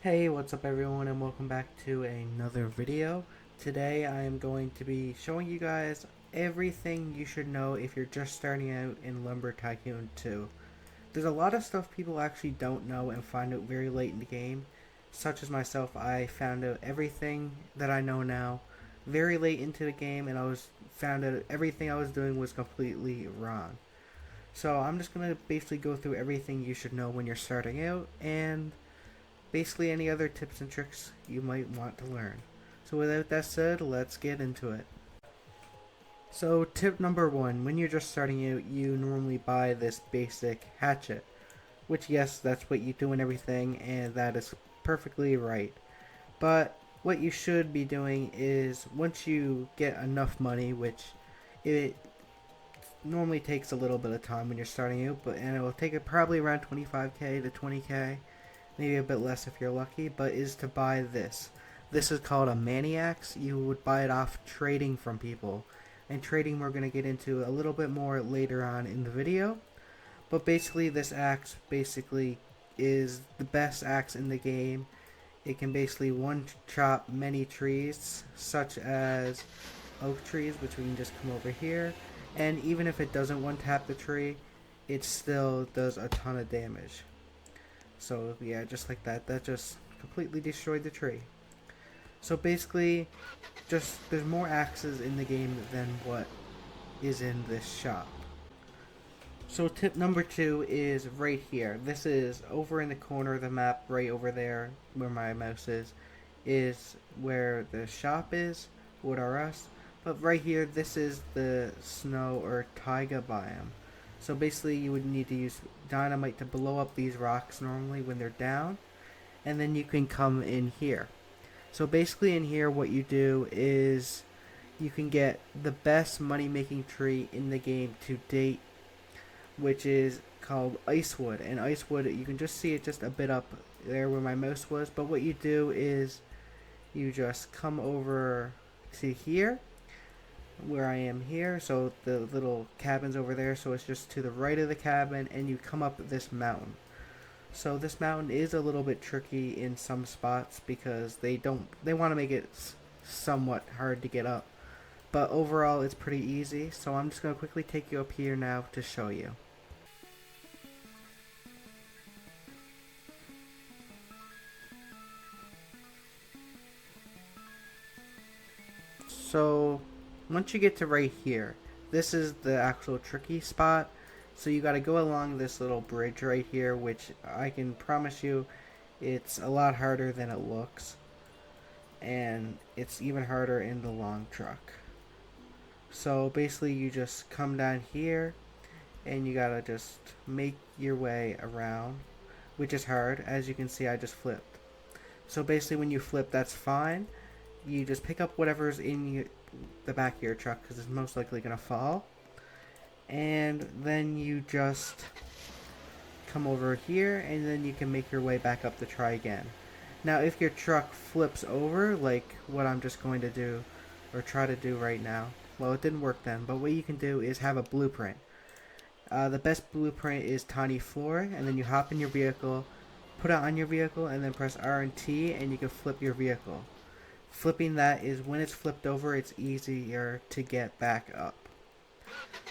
Hey, what's up everyone, and welcome back to another video. Today I am going to be showing you guys everything you should know if you're just starting out in Lumber Tycoon 2. There's a lot of stuff people actually don't know and find out very late in the game. Such as myself, I found out everything that I know now very late into the game, and I found out everything I was doing was completely wrong. So I'm just going to basically go through everything you should know when you're starting out, and basically any other tips and tricks you might want to learn. So without that said, let's get into it. So tip number one, when you're just starting out, you normally buy this basic hatchet, which yes, that's what you do and everything, and that is perfectly right. But what you should be doing is once you get enough money, which it normally takes a little bit of time when you're starting out, and it will take it probably around 25k to 20k, maybe a bit less if you're lucky, but is to buy this. This is called a maniacs. You would buy it off trading from people. And trading we're going to get into a little bit more later on in the video. But basically this axe basically is the best axe in the game. It can basically one chop many trees, such as oak trees, which we can just come over here. And even if it doesn't one tap the tree, it still does a ton of damage. So yeah, just like that, that just completely destroyed the tree. So basically, just there's more axes in the game than what is in this shop. So tip number two is right here. This is over in the corner of the map, right over there where my mouse is where the shop is, Wood R Us. But right here, this is the snow or taiga biome. So basically you would need to use dynamite to blow up these rocks normally when they're down, and then you can come in here. So basically in here what you do is you can get the best money making tree in the game to date, which is called Icewood. And Icewood, you can just see it just a bit up there where my mouse was, but what you do is you just come over to here where I am here, so the little cabin's over there, so it's just to the right of the cabin, and you come up this mountain. So this mountain is a little bit tricky in some spots because they want to make it somewhat hard to get up, but overall it's pretty easy. So I'm just going to quickly take you up here now to show you. So once you get to right here, this is the actual tricky spot. So you got to go along this little bridge right here, which I can promise you it's a lot harder than it looks, and it's even harder in the long truck. So basically you just come down here and you gotta just make your way around, which is hard. As you can see, I just flipped. So basically when you flip, that's fine. You just pick up whatever's in the back of your truck because it's most likely gonna fall, and then you just come over here and then you can make your way back up to try again. Now if your truck flips over like what I'm just going to do or try to do right now, well, it didn't work then, but what you can do is have a blueprint. The best blueprint is tiny floor, and then you hop in your vehicle, put it on your vehicle, and then press R and T, and you can flip your vehicle. Flipping that is when it's flipped over, it's easier to get back up.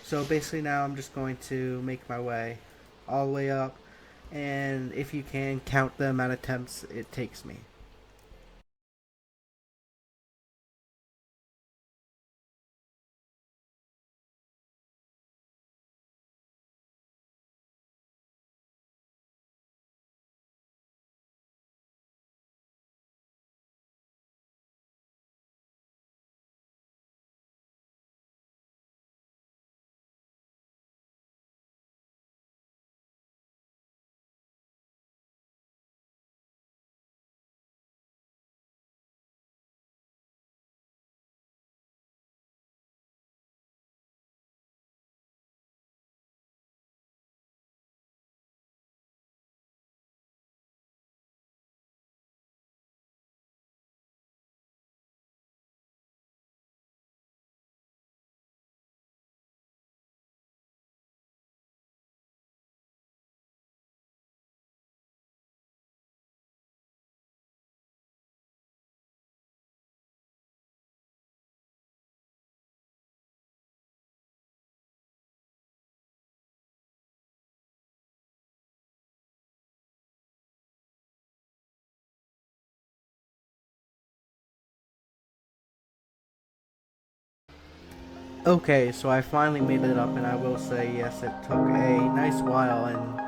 So basically now I'm just going to make my way all the way up, and if you can, count the amount of attempts it takes me. Okay, so I finally made it up, and I will say yes, it took a nice while, and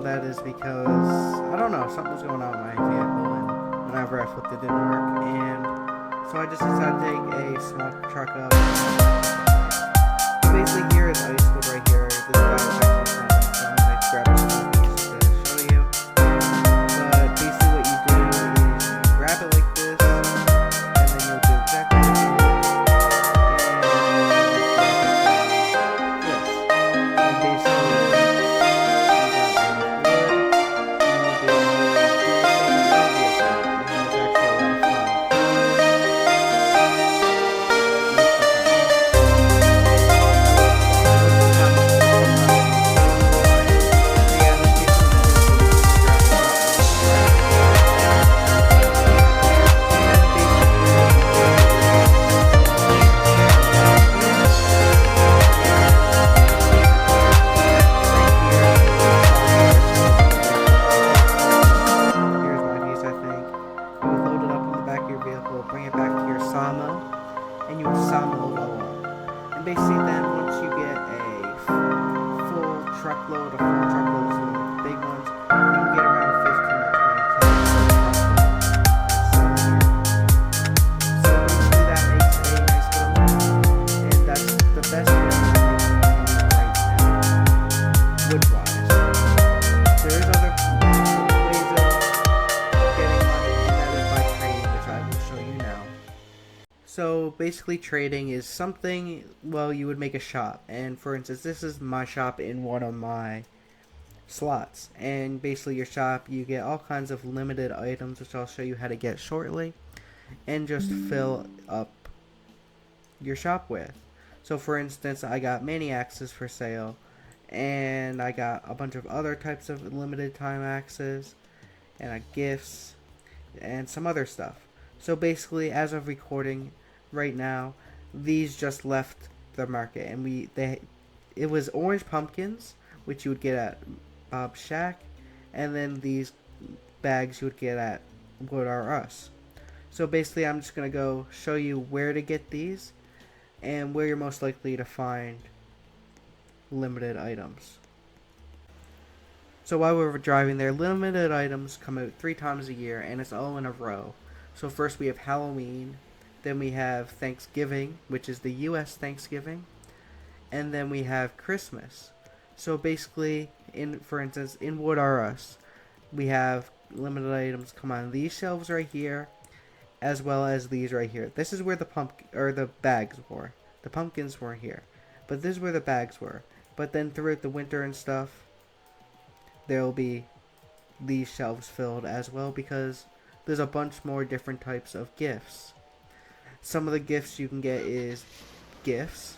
that is because I don't know, something was going on with my vehicle, and whenever I flipped it didn't work, and so I just decided to take a small truck up. Basically, here is Icewood right here. This guy was actually filming, so I'm gonna grab a small piece to show you. But basically, what you do is you grab it like this, and then you'll do exactly what you did. Bring it back to your sawmill, and you would sawmill it all up. And basically, then once you get a full truckload, a full truckload is one of the big ones, you can get around 15 to 20 so basically, that makes a nice little one, and that's the best way to make money right now, wood-wise. There's other ways of getting money, and that is by trading, which I will show you now. So basically, trading is something, well, you would make a shop, and for instance, this is my shop in one of my slots, and basically your shop, you get all kinds of limited items, which I'll show you how to get shortly, and just fill up your shop with. So for instance, I got mini axes for sale, and I got a bunch of other types of limited time axes, and gifts, and some other stuff. So basically, as of recording right now, these just left the market, and it was orange pumpkins, which you would get at Bob's Shack, and then these bags you would get at Wood R Us. So basically, I'm just gonna go show you where to get these and where you're most likely to find limited items. So while we were driving there, limited items come out 3 times a year, and it's all in a row. So first we have Halloween, then we have Thanksgiving, which is the US Thanksgiving, and then we have Christmas. So basically, for instance, in Wood R Us, we have limited items come on these shelves right here, as well as these right here. This is where the bags were. The pumpkins weren't here, but this is where the bags were. But then throughout the winter and stuff, there will be these shelves filled as well, because there's a bunch more different types of gifts. Some of the gifts you can get is gifts,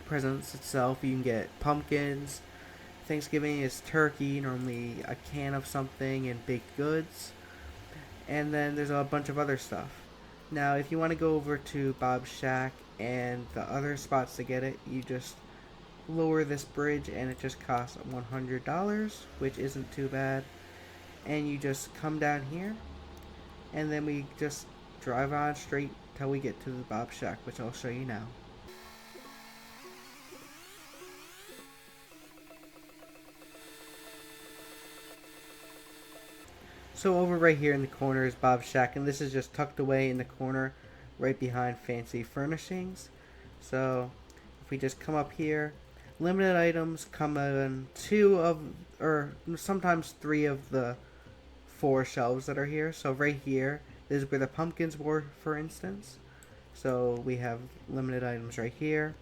presents itself. You can get pumpkins. Thanksgiving is turkey, normally a can of something, and baked goods. And then there's a bunch of other stuff. Now, if you want to go over to Bob's Shack and the other spots to get it, you just lower this bridge, and it just costs $100, which isn't too bad. And you just come down here, and then we just drive on straight till we get to the Bob's Shack, which I'll show you now. So over right here in the corner is Bob's Shack, and this is just tucked away in the corner right behind Fancy Furnishings. So if we just come up here, limited items come in 2 of, or sometimes 3 of the 4 shelves that are here. So right here is where the pumpkins were, for instance. So we have limited items right here.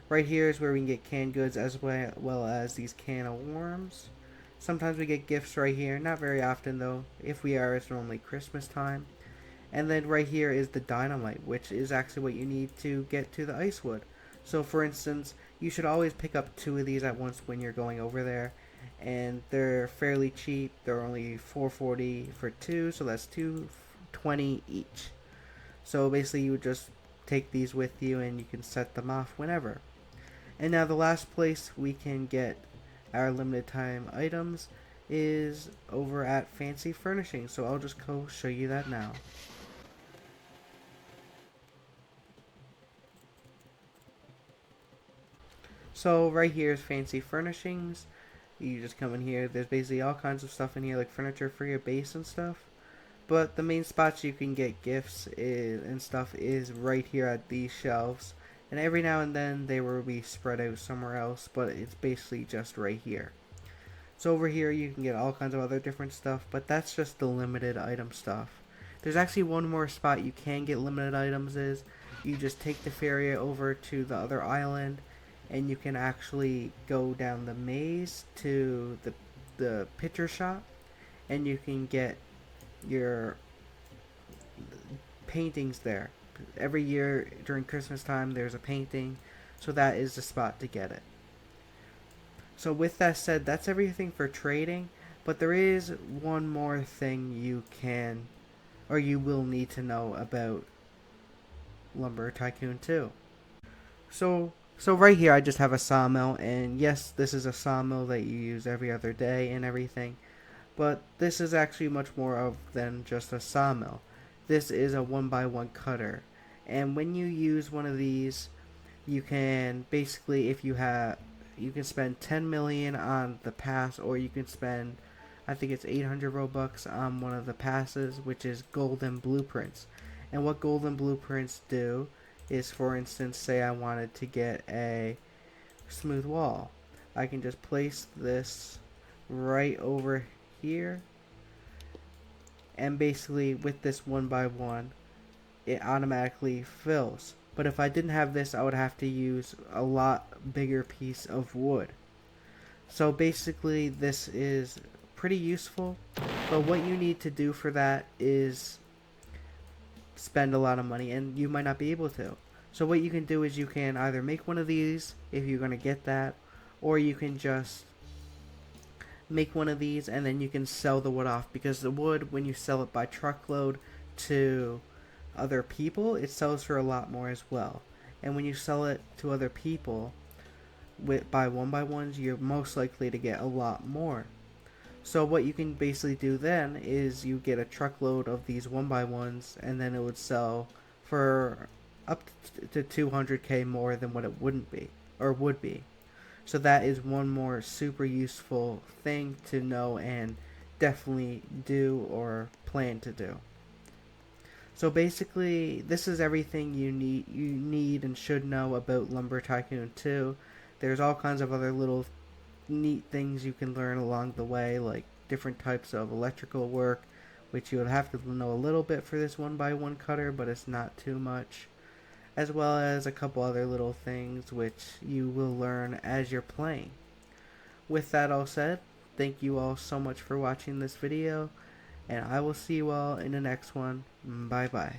Right here is where we can get canned goods as well as these can of worms. Sometimes we get gifts right here, not very often though. If we are, it's normally Christmas time. And then right here is the dynamite, which is actually what you need to get to the Icewood. So for instance, you should always pick up 2 of these at once when you're going over there. And they're fairly cheap. They're only $4.40 for 2, so that's $2.20 each. So basically you would just take these with you, and you can set them off whenever. And now the last place we can get our limited time items is over at Fancy Furnishings, so I'll just go show you that now. So right here is fancy furnishings. You just come in here. There's basically all kinds of stuff in here, like furniture for your base and stuff. But the main spots you can get gifts and stuff is right here at these shelves. And every now and then they will be spread out somewhere else, but it's basically just right here. So over here you can get all kinds of other different stuff, but that's just the limited item stuff. There's actually one more spot you can get limited items is you just take the ferry over to the other island and you can actually go down the maze to the picture shop and you can get your paintings there. Every year during Christmas time there's a painting, so that is the spot to get it. So with that said, that's everything for trading, but there is one more thing you can or you will need to know about Lumber Tycoon 2. So right here I just have a sawmill, and yes, this is a sawmill that you use every other day and everything, but this is actually much more of than just a sawmill. This is a 1x1 cutter, and when you use one of these, you can basically, if you have, you can spend 10 million on the pass, or you can spend, I think it's 800 Robux on one of the passes, which is golden blueprints. And what golden blueprints do is, for instance, say I wanted to get a smooth wall, I can just place this right over here, and basically with this 1x1 it automatically fills. But if I didn't have this, I would have to use a lot bigger piece of wood. So basically this is pretty useful, but what you need to do for that is spend a lot of money, and you might not be able to. So what you can do is you can either make one of these if you're going to get that, or you can just make one of these and then you can sell the wood off, because the wood, when you sell it by truckload to other people, it sells for a lot more as well. And when you sell it to other people by 1x1s, you're most likely to get a lot more. So what you can basically do then is you get a truckload of these 1x1s, and then it would sell for up to 200k more than what it wouldn't be or would be. So that is one more super useful thing to know and definitely do or plan to do. So basically, this is everything you need and should know about Lumber Tycoon 2. There's all kinds of other little neat things you can learn along the way, like different types of electrical work, which you would have to know a little bit for this 1x1 cutter, but it's not too much, as well as a couple other little things which you will learn as you're playing. With that all said, thank you all so much for watching this video, and I will see you all in the next one. Bye bye.